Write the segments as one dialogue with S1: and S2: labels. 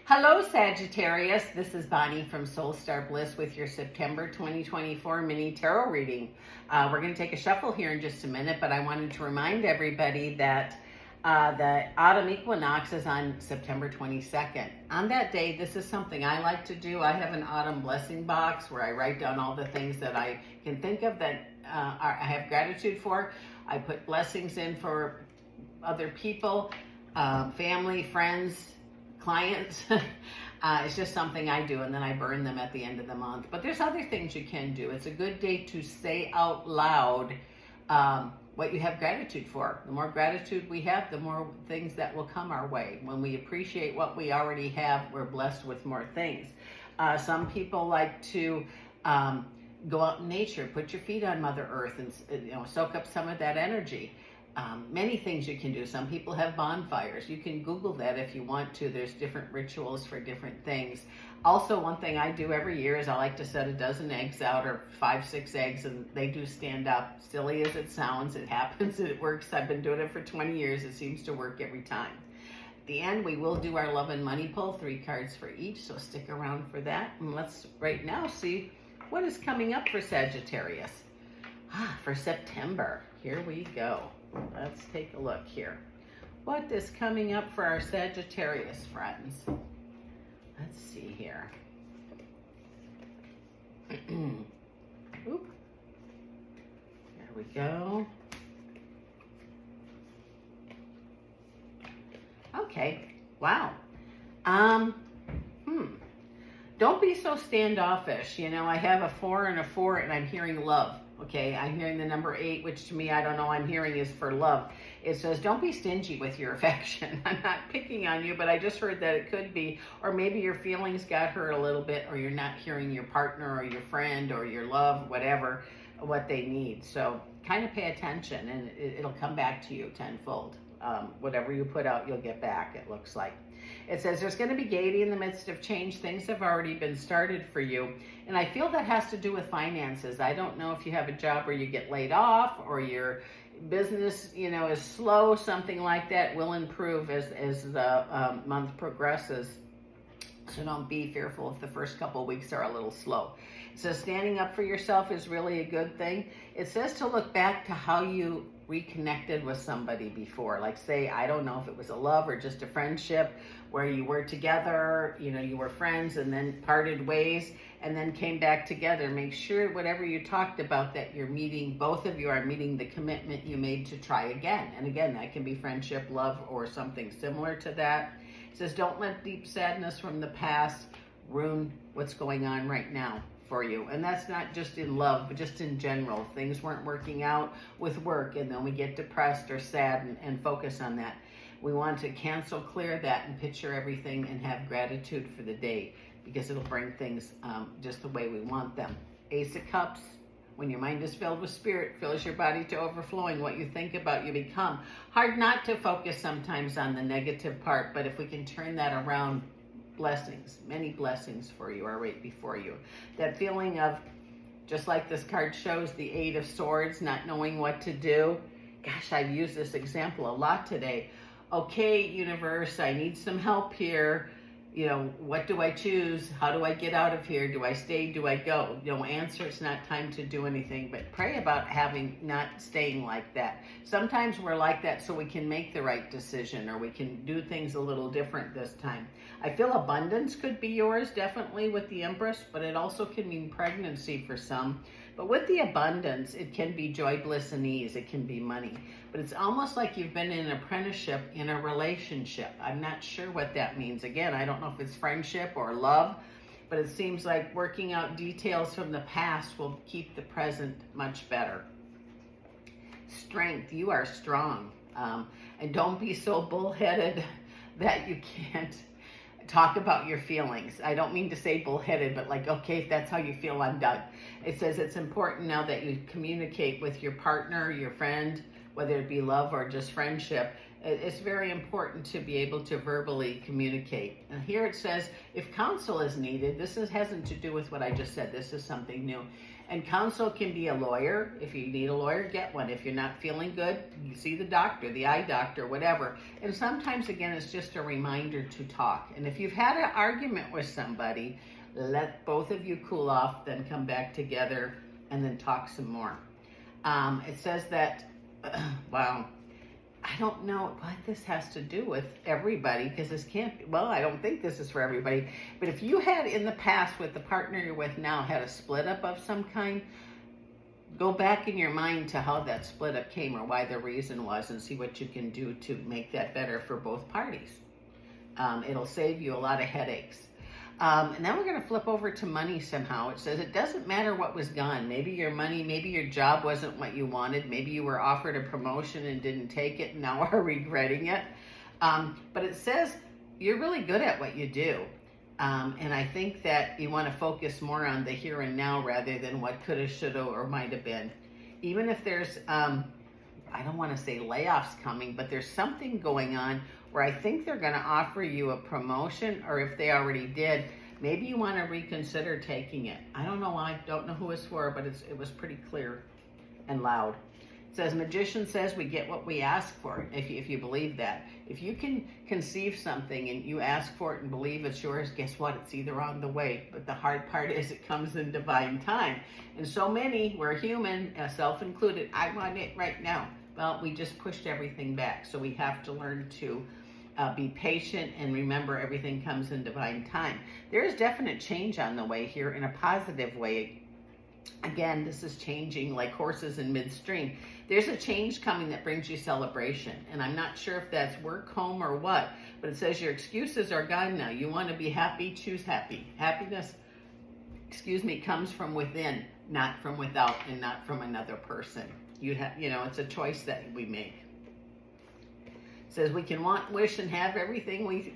S1: Hello, Sagittarius. This is Bonnie from Soul Star Bliss with your September 2024 mini tarot reading. We're going to take a shuffle here in just a minute, but I wanted to remind everybody that the autumn equinox is on September 22nd. On that day, this is something I like to do. I have an autumn blessing box where I write down all the things that I can think of that I have gratitude for. I put blessings in for other people, family, friends, clients. It's just something I do, and then I burn them at the end of the month. But there's other things you can do. It's a good day to say out loud what you have gratitude for. The more gratitude we have, the more things that will come our way. When we appreciate what we already have, we're blessed with more things. Some people like to go out in nature, put your feet on Mother Earth, and soak up some of that energy. Many things you can do. Some people have bonfires. You can Google that if you want to. There's different rituals for different things. Also, one thing I do every year is I like to set a dozen eggs out, or 5-6 eggs, and they do stand up. Silly as it sounds, it happens and it works. I've been doing it for 20 years. It seems to work every time. At the end, we will do our love and money pull, 3 cards for each, so stick around for that. And let's right now see what is coming up for Sagittarius. For September, here we go. Let's take a look here. What is coming up for our Sagittarius friends? Let's see here. Oop. There we go. Okay. Wow. Don't be so standoffish. I have a 4 and a 4, and I'm hearing love. Okay, I'm hearing the number 8, which to me, I don't know, I'm hearing is for love. It says, don't be stingy with your affection. I'm not picking on you, but I just heard that it could be, or maybe your feelings got hurt a little bit, or you're not hearing your partner or your friend or your love, whatever, what they need. So kind of pay attention, and it'll come back to you tenfold. Whatever you put out, you'll get back, it looks like. It says there's going to be gaiety in the midst of change. Things have already been started for you. And I feel that has to do with finances. I don't know if you have a job where you get laid off, or your business, is slow. Something like that will improve as the month progresses. So don't be fearful if the first couple of weeks are a little slow. It says standing up for yourself is really a good thing. It says to look back to how you reconnected with somebody before. Like, say, I don't know if it was a love or just a friendship where you were together, you were friends and then parted ways and then came back together. Make sure whatever you talked about that you're meeting, both of you are meeting the commitment you made to try again. And again, that can be friendship, love, or something similar to that. It says, don't let deep sadness from the past ruin what's going on right now for you. And that's not just in love, but just in general. Things weren't working out with work, and then we get depressed or sad and focus on that. We want to cancel, clear that, and picture everything and have gratitude for the day, because it'll bring things just the way we want them. Ace of Cups. When your mind is filled with spirit, fills your body to overflowing. What you think about, you become. Hard not to focus sometimes on the negative part, but if we can turn that around, blessings, many blessings for you are right before you. That feeling of, just like this card shows, the 8 of Swords, not knowing what to do. Gosh, I've used this example a lot today. Okay, universe, I need some help here. What do I choose? How do I get out of here? Do I stay? Do I go? Answer, it's not time to do anything, but pray about not staying like that. Sometimes we're like that so we can make the right decision, or we can do things a little different this time. I feel abundance could be yours, definitely, with the Empress, but it also can mean pregnancy for some. But with the abundance, it can be joy, bliss, and ease. It can be money. But it's almost like you've been in an apprenticeship in a relationship. I'm not sure what that means. Again, I don't know if it's friendship or love, but it seems like working out details from the past will keep the present much better. Strength, you are strong. And don't be so bullheaded that you can't talk about your feelings. I don't mean to say bullheaded, but like, okay, if that's how you feel, I'm done. It says it's important now that you communicate with your partner, your friend, whether it be love or just friendship, It's very important to be able to verbally communicate. And here it says, if counsel is needed, hasn't to do with what I just said. This is something new. And counsel can be a lawyer. If you need a lawyer, get one. If you're not feeling good, you see the doctor, the eye doctor, whatever. And sometimes, again, it's just a reminder to talk. And if you've had an argument with somebody, let both of you cool off, then come back together and then talk some more. It says that, wow, I don't know what this has to do with everybody, because this can't be, well, I don't think this is for everybody, but if you had in the past with the partner you're with now had a split up of some kind, go back in your mind to how that split up came or why the reason was, and see what you can do to make that better for both parties. It'll save you a lot of headaches. And then we're going to flip over to money somehow. It says it doesn't matter what was gone. Maybe your money, maybe your job wasn't what you wanted. Maybe you were offered a promotion and didn't take it and now are regretting it. But it says you're really good at what you do. And I think that you want to focus more on the here and now rather than what could have, should have, or might have been. Even if there's, I don't want to say layoffs coming, but there's something going on where I think they're going to offer you a promotion, or if they already did, maybe you want to reconsider taking it. I don't know why, don't know who it's for, but it was pretty clear and loud. It says, magician says we get what we ask for, if you believe that. If you can conceive something and you ask for it and believe it's yours, guess what? It's either on the way. But the hard part is it comes in divine time. And so many, we're human, self included, I want it right now. Well, we just pushed everything back. So we have to learn to be patient and remember everything comes in divine time. There is definite change on the way here in a positive way. Again, this is changing like horses in midstream. There's a change coming that brings you celebration. And I'm not sure if that's work, home, or what, but it says your excuses are gone now. You want to be happy, choose happy. Happiness, comes from within, not from without, and not from another person. It's a choice that we make. Says we can want, wish, and have everything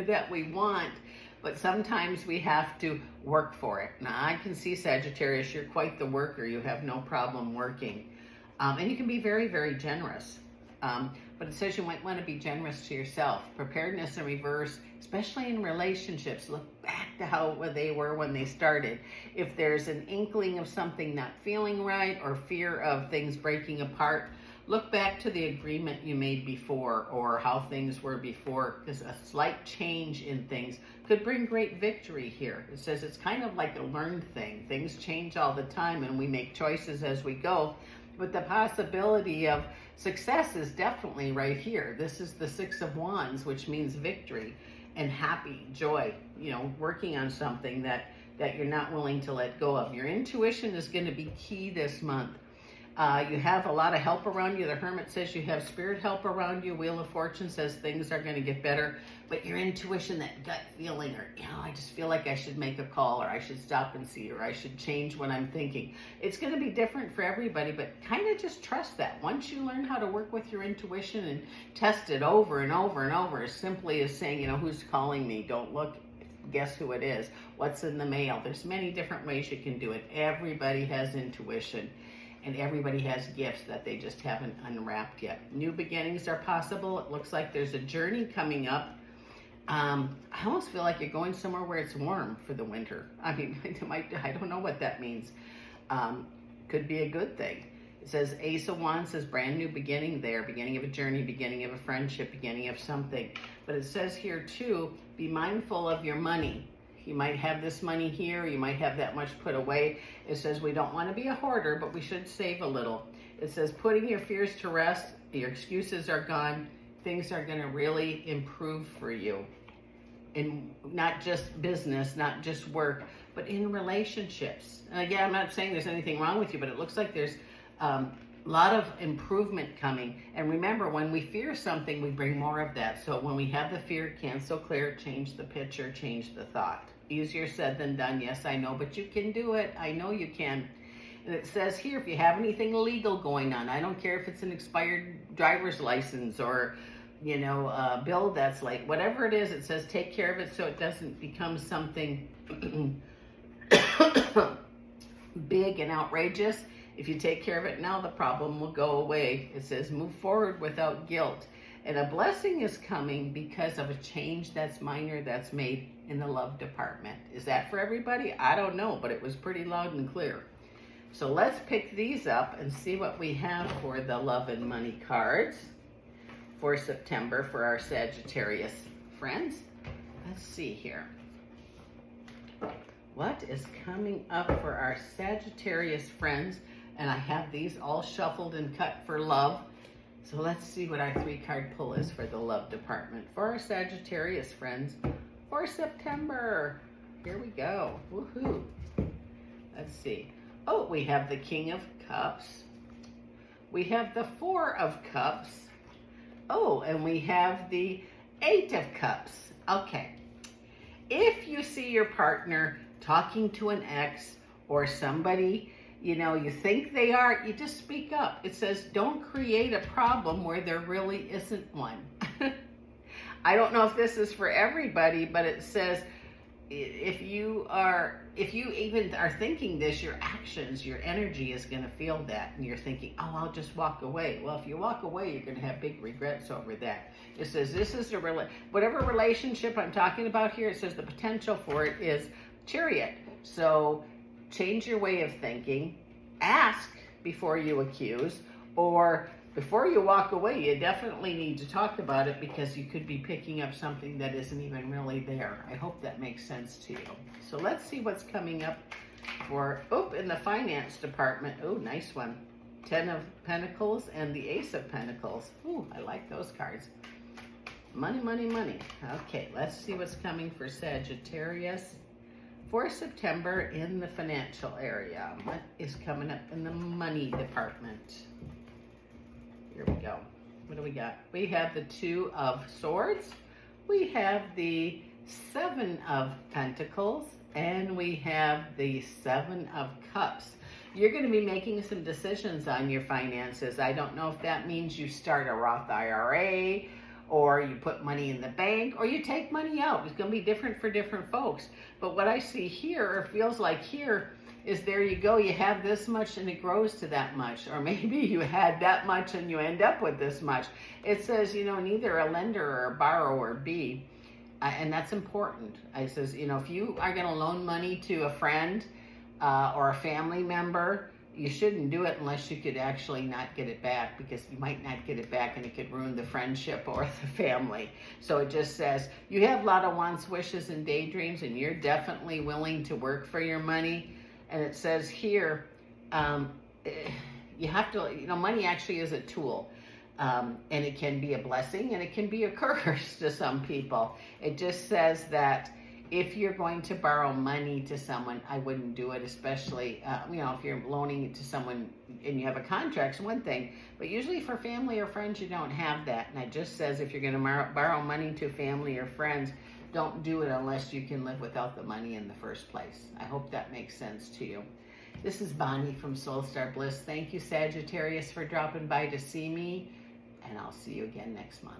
S1: that we want, but sometimes we have to work for it. Now, I can see, Sagittarius, you're quite the worker. You have no problem working. And you can be very, very generous. But it says you might want to be generous to yourself. Preparedness in reverse, especially in relationships. Look back to how they were when they started. If there's an inkling of something not feeling right or fear of things breaking apart, look back to the agreement you made before or how things were before, because a slight change in things could bring great victory here. It says it's kind of like a learned thing. Things change all the time and we make choices as we go. But the possibility of success is definitely right here. This is the Six of Wands, which means victory and happy, joy, working on something that you're not willing to let go of. Your intuition is going to be key this month. You have a lot of help around you. The Hermit says you have spirit help around you. Wheel of Fortune says things are going to get better. But your intuition, that gut feeling, or, I just feel like I should make a call, or I should stop and see, or I should change what I'm thinking. It's going to be different for everybody, but kind of just trust that. Once you learn how to work with your intuition and test it over and over and over, as simply as saying, who's calling me? Don't look. Guess who it is? What's in the mail? There's many different ways you can do it. Everybody has intuition. And everybody has gifts that they just haven't unwrapped yet. New beginnings are possible. It looks like there's a journey coming up. I almost feel like you're going somewhere where it's warm for the winter. I mean, I don't know what that means. Could be a good thing. It says Ace of Wands says brand new beginning there. Beginning of a journey, beginning of a friendship, beginning of something. But it says here too, be mindful of your money. You might have this money here, you might have that much put away. It says we don't want to be a hoarder, but we should save a little. It says putting your fears to rest, your excuses are gone, things are going to really improve for you. In not just business, not just work, but in relationships. And again, I'm not saying there's anything wrong with you, but it looks like there's a lot of improvement coming. And remember, when we fear something, we bring more of that. So when we have the fear, cancel, clear, change the picture, change the thought. Easier said than done. Yes, I know, but you can do it. I know you can. And it says here, if you have anything illegal going on, I don't care if it's an expired driver's license or, a bill that's late, whatever it is, it says take care of it so it doesn't become something big and outrageous. If you take care of it now, the problem will go away. It says move forward without guilt. And a blessing is coming because of a change that's minor that's made in the love department. Is that for everybody? I don't know, but it was pretty loud and clear. So let's pick these up and see what we have for the love and money cards for September for our Sagittarius friends. Let's see here. What is coming up for our Sagittarius friends? And I have these all shuffled and cut for love. So let's see what our 3-card pull is for the love department for our Sagittarius friends for September. Here we go. Woohoo. Let's see. Oh, we have the King of Cups. We have the 4 of Cups. Oh, and we have the 8 of Cups. Okay. If you see your partner talking to an ex or somebody, you know, you think they are, you just speak up. It says, don't create a problem where there really isn't one. I don't know if this is for everybody, but it says, if you even are thinking this, your actions, your energy is going to feel that. And you're thinking, oh, I'll just walk away. Well, if you walk away, you're going to have big regrets over that. It says this is whatever relationship I'm talking about here, it says the potential for it is Chariot. So change your way of thinking, ask before you accuse, or before you walk away, you definitely need to talk about it because you could be picking up something that isn't even really there. I hope that makes sense to you. So let's see what's coming up for, in the finance department. Oh, nice one. 10 of Pentacles and the Ace of Pentacles. Ooh, I like those cards. Money, money, money. Okay, let's see what's coming for Sagittarius for September in the financial area. What is coming up in the money department? Here we go. What do we got? We have the 2 of Swords. We have the 7 of Pentacles. And we have the 7 of Cups. You're going to be making some decisions on your finances. I don't know if that means you start a Roth IRA, or you put money in the bank, or you take money out. It's going to be different for different folks. But what I see here, or feels like here, is there you go, you have this much and it grows to that much. Or maybe you had that much and you end up with this much. It says, you know, neither a lender or a borrower be. And that's important. It says, you know, if you are going to loan money to a friend or a family member, you shouldn't do it unless you could actually not get it back, because you might not get it back and it could ruin the friendship or the family. So it just says you have a lot of wants, wishes, and daydreams, and you're definitely willing to work for your money. And it says here, you have to, you know, money actually is a tool. And it can be a blessing and it can be a curse to some people. It just says that if you're going to borrow money to someone, I wouldn't do it, especially, you know, if you're loaning it to someone and you have a contract, it's one thing. But usually for family or friends, you don't have that. And it just says if you're going to borrow money to family or friends, don't do it unless you can live without the money in the first place. I hope that makes sense to you. This is Bonnie from Soul Star Bliss. Thank you, Sagittarius, for dropping by to see me. And I'll see you again next month.